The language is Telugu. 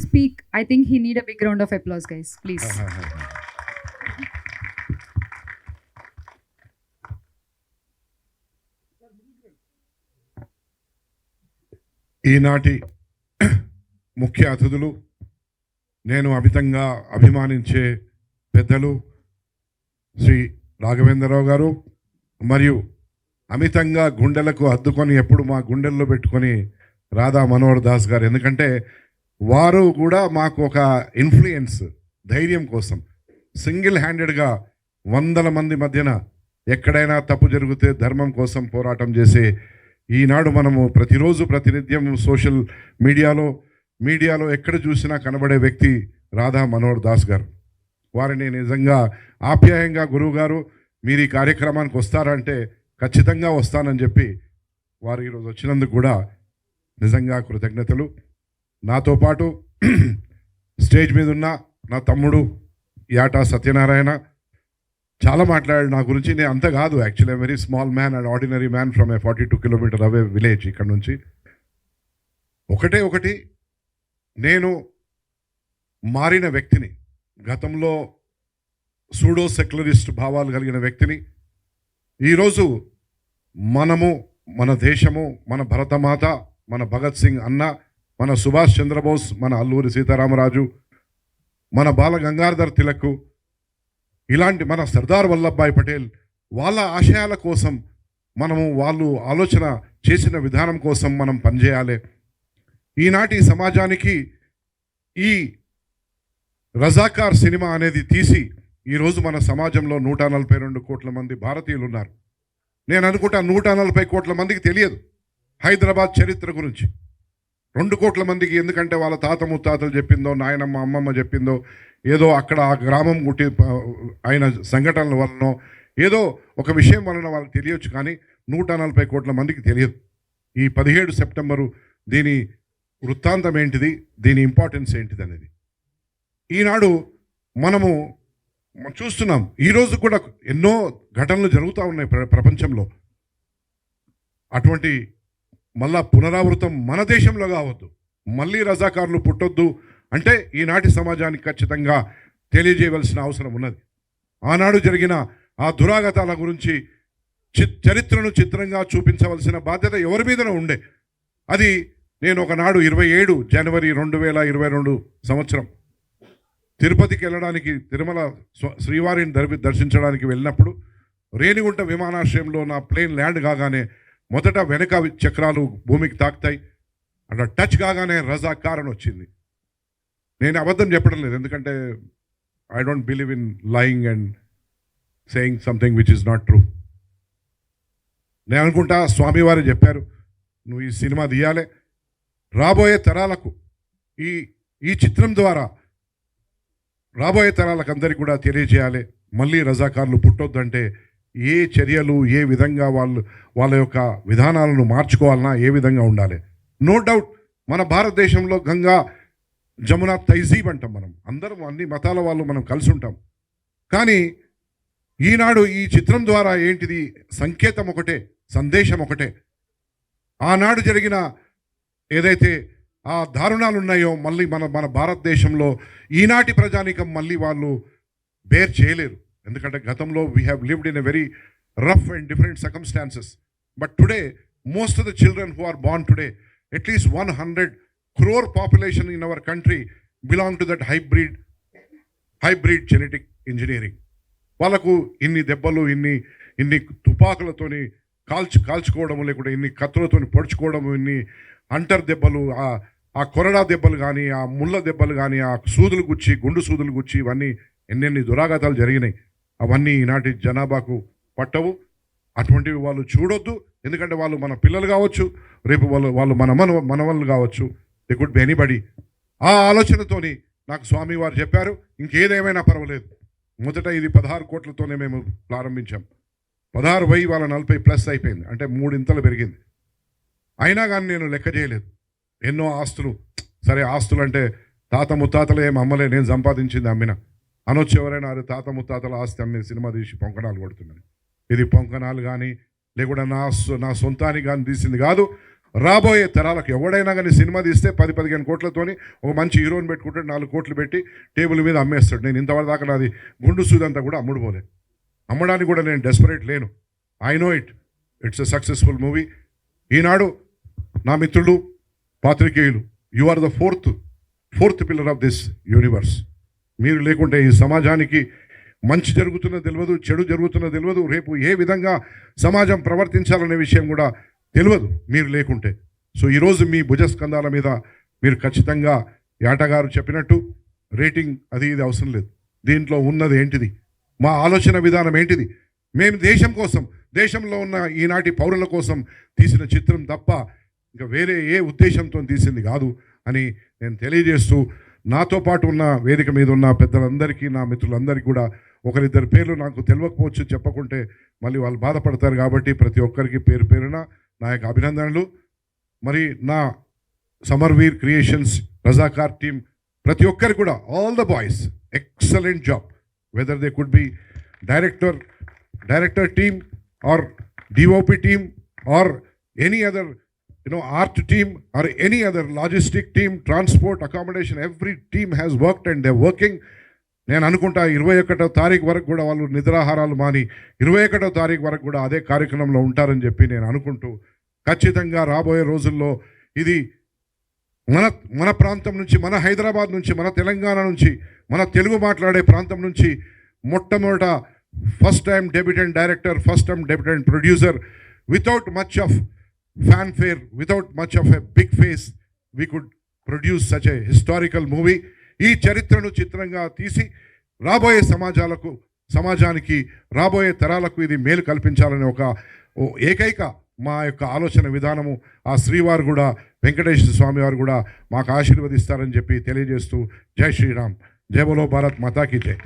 speak, I think he need a big round of applause, guys. Please. ఈనాటి ముఖ్య అతిథులు, నేను అమితంగా అభిమానించే పెద్దలు శ్రీ రాఘవేంద్రరావు గారు, మరియు అమితంగా గుండెలకు అద్దుకొని ఎప్పుడు మా గుండెల్లో పెట్టుకొని రాధా మనోహర్ దాస్ గారు. ఎందుకంటే వారు కూడా మాకు ఒక ఇన్ఫ్లుయెన్స్, ధైర్యం కోసం సింగిల్ హ్యాండెడ్గా వందల మంది మధ్యన ఎక్కడైనా తప్పు జరిగితే ధర్మం కోసం పోరాటం చేసే ఈనాడు మనము ప్రతిరోజు ప్రతినిత్యం సోషల్ మీడియాలో ఎక్కడ చూసినా కనబడే వ్యక్తి రాధా మనోహర్ దాస్ గారు. వారిని నిజంగా ఆప్యాయంగా గురువు గారు మీరు ఈ కార్యక్రమానికి వస్తారంటే ఖచ్చితంగా వస్తానని చెప్పి వారు ఈరోజు వచ్చినందుకు కూడా నిజంగా కృతజ్ఞతలు. నాతో పాటు స్టేజ్ మీద ఉన్న నా తమ్ముడు యాటా సత్యనారాయణ చాలా మాట్లాడాడు నా గురించి. నేను అంత కాదు, actually very small man and ordinary man from a 42 kilometre away village ఇక్కడ నుంచి. ఒకటి నేను మారిన వ్యక్తిని, గతంలో సూడో సెక్యులరిస్ట్ భావాలు కలిగిన వ్యక్తిని, ఈరోజు మనము, మన దేశము, మన భరతమాత, మన భగత్ సింగ్ అన్న, మన సుభాష్ చంద్రబోస్, మన అల్లూరి సీతారామరాజు, మన బాల గంగాధర్ తిలక్, ఇలాంటి మన సర్దార్ వల్లభాయ్ పటేల్, వాళ్ళ ఆశయాల కోసం మనము, వాళ్ళు ఆలోచన చేసిన విధానం కోసం మనం పనిచేయాలి. ఈనాటి సమాజానికి ఈ రజాకార్ సినిమా అనేది తీసి ఈరోజు మన సమాజంలో 142 కోట్ల మంది భారతీయులు ఉన్నారు. నేను అనుకుంటా 140 కోట్ల మందికి తెలియదు హైదరాబాద్ చరిత్ర గురించి. 2 కోట్ల మందికి, ఎందుకంటే వాళ్ళ తాత ముత్తాతలు చెప్పిందో, నాయనమ్మ అమ్మమ్మ చెప్పిందో, ఏదో అక్కడ ఆ గ్రామం గుట్టి అయిన సంఘటనల వలనో ఏదో ఒక విషయం వలన వాళ్ళకి తెలియచ్చు, కానీ 140 కోట్ల మందికి తెలియదు. ఈ 17 సెప్టెంబరు దీని వృత్తాంతం ఏంటిది, దీని ఇంపార్టెన్స్ ఏంటిది అనేది ఈనాడు మనము చూస్తున్నాం. ఈరోజు కూడా ఎన్నో ఘటనలు జరుగుతూ ఉన్నాయి ప్రపంచంలో. అటువంటి మళ్ళా పునరావృతం మన దేశంలో కావద్దు, మళ్ళీ రజాకారులు పుట్టొద్దు అంటే ఈనాటి సమాజానికి ఖచ్చితంగా తెలియజేయవలసిన అవసరం ఉన్నది. ఆనాడు జరిగిన ఆ దురాగతాల గురించి చరిత్రను చిత్రంగా చూపించవలసిన బాధ్యత ఎవరి మీదనో ఉండే. అది నేను ఒకనాడు 27 జనవరి 2022 సంవత్సరం తిరుపతికి వెళ్ళడానికి, తిరుమల శ్రీవారిని దర్శించడానికి వెళ్ళినప్పుడు రేణిగుంట విమానాశ్రయంలో నా ప్లేన్ ల్యాండ్ కాగానే మొదట వెనక చక్రాలు భూమికి తాకుతాయి, అట్లా టచ్ కాగానే రజాకార్ అని వచ్చింది. నేను అబద్ధం చెప్పడం లేదు, ఎందుకంటే I don't believe in lying and saying something which is not true. నేను అనుకుంటా స్వామివారు చెప్పారు, నువ్వు ఈ సినిమా తీయాలి, రాబోయే తరాలకు ఈ చిత్రం ద్వారా రాబోయే తరాలకు అందరికీ కూడా తెలియజేయాలి. మళ్ళీ రజాకార్లు పుట్టొద్దంటే ఏ చర్యలు, ఏ విధంగా వాళ్ళ యొక్క విధానాలను మార్చుకోవాలన్నా ఏ విధంగా ఉండాలి. నో డౌట్ మన భారతదేశంలో గంగా జమున తైజీబ్ అంటాం, మనం అందరం అన్ని మతాల వాళ్ళు మనం కలిసి ఉంటాం. కానీ ఈనాడు ఈ చిత్రం ద్వారా ఏంటిది, సంకేతం ఒకటే, సందేశం ఒకటే. ఆనాడు జరిగిన ఏదైతే ఆ దారుణాలు ఉన్నాయో మళ్ళీ మన భారతదేశంలో ఈనాటి ప్రజానికం మళ్ళీ వాళ్ళు బేర్ చేయలేరు. ఎందుకంటే గతంలో we have lived in a very rough and different circumstances. But today most of the children who are born today, at least 100 crore population in our country belong to that hybrid genetic engineering. వాళ్ళకు ఇన్ని దెబ్బలు, ఇన్ని తుపాకులతోని కాల్చుకోవడము, లేకుంటే ఇన్ని కత్తులతోని పొడుచుకోవడము, ఇన్ని అంటర్ దెబ్బలు, ఆ కొరడా దెబ్బలు కానీ, ఆ ముళ్ళ దెబ్బలు కానీ, ఆ సూదులు గుచ్చి, గుండు సూదులు గుచ్చి, ఇవన్నీ ఎన్నెన్ని దురాఘాతాలు జరిగినాయి. అవన్నీ ఈనాటి జనాభాకు పట్టవు. అటువంటివి వాళ్ళు చూడొద్దు, ఎందుకంటే వాళ్ళు మన పిల్లలు కావచ్చు, రేపు వాళ్ళు మనవళ్ళు కావచ్చు, దే కుడ్ బి ఎనీబడి. ఆ ఆలోచనతోని నాకు స్వామివారు చెప్పారు, ఇంకేదేమైనా పర్వాలేదు. మొదట ఇది 16 కోట్లతోనే మేము ప్రారంభించాం, 16 పోయి వాళ్ళ 40+ అయిపోయింది, అంటే 3 ఇంతలు పెరిగింది. అయినా కానీ నేను లెక్క చేయలేదు. ఎన్నో ఆస్తులు, సరే ఆస్తులు అంటే తాత ముత్తాతలు ఏం అమ్మలే, నేను సంపాదించింది అమ్మిన అనొచ్చు ఎవరైనా. అది తాత ముత్తాతల ఆస్తి అమ్మి సినిమా తీసి పొంకనాలు కొడుతున్నాను. ఇది పొంకనాలు కానీ లేకుండా నా సొంతానికి కానీ తీసింది కాదు. రాబోయే తరాలకు ఎవడైనా కానీ సినిమా తీస్తే 10-15 కోట్లతోని ఒక మంచి హీరోని పెట్టుకుంటే 4 కోట్లు పెట్టి టేబుల్ మీద అమ్మేస్తాడు. నేను ఇంతవరకు దాకా నాది గుండు సూదంతా కూడా అమ్ముడుపోలేదు. అమ్మడానికి కూడా నేను డెస్పరేట్ లేను. I know it's a successful movie. ఈనాడు నా మిత్రులు పాత్రికేయులు, you are the fourth pillar of this universe. మీరు లేకుంటే ఈ సమాజానికి మంచి జరుగుతున్నది తెలియదు, చెడు జరుగుతున్నది తెలియదు, రేపు ఏ విధంగా సమాజం ప్రవర్తించాలనే విషయం కూడా తెలియదు మీరు లేకుంటే. సో ఈరోజు మీ భుజస్కంధాల మీద మీరు ఖచ్చితంగా యాటగారు చెప్పినట్టు రేటింగ్ అది ఇది అవసరం లేదు. దీంట్లో ఉన్నది ఏంటిది, మా ఆలోచన విధానం ఏంటిది, మేము దేశం కోసం, దేశంలో ఉన్న ఈనాటి పౌరుల కోసం తీసిన చిత్రం తప్ప ఇంకా వేరే ఏ ఉద్దేశంతో తీసింది కాదు అని నేను తెలియజేస్తూ, నాతో పాటు ఉన్న వేదిక మీద ఉన్న పెద్దలందరికీ, నా మిత్రులందరికీ కూడా ఒకరిద్దరు పేర్లు నాకు తెలియకపోవచ్చు, చెప్పకుంటే మళ్ళీ వాళ్ళు బాధపడతారు కాబట్టి ప్రతి ఒక్కరికి పేరు పేరున నా యొక్క అభినందనలు. మరి నా సమర్వీర్ క్రియేషన్స్, రజాకార్ టీమ్, ప్రతి ఒక్కరికి కూడా all the boys excellent job. Whether they could be director team or DOP team or any other art team or any other logistic team, transport, accommodation, every team has worked and they're working. నేను అనుకుంటా 21వ తారీఖు వరకు కూడా వాళ్ళు నిద్రాహారాలు మాని 21వ తారీఖు వరకు కూడా అదే కార్యక్రమంలో ఉంటారని చెప్పి నేను అనుకుంటూ, ఖచ్చితంగా రాబోయే రోజుల్లో ఇది మన ప్రాంతం నుంచి, మన హైదరాబాద్ నుంచి, మన తెలంగాణ నుంచి, మన తెలుగు మాట్లాడే ప్రాంతం నుంచి మొట్టమొదట first time debutant director, first time debutant producer, without much of fanfare, without much of a big face, we could produce such a historical movie. ఈ చరిత్రను చిత్రంగా తీసి రాబోయే సమాజానికి రాబోయే తరాలకు ఇది మేలు కల్పించాలనే ఒక ఏకైక మా యొక్క ఆలోచన విధానము. ఆ శ్రీవారు కూడా, వెంకటేశ్వర స్వామి వారు కూడా మాకు ఆశీర్వదిస్తారని చెప్పి తెలియజేస్తూ, జై శ్రీరామ్, జై బోలో భారత్ మాతాకి జై.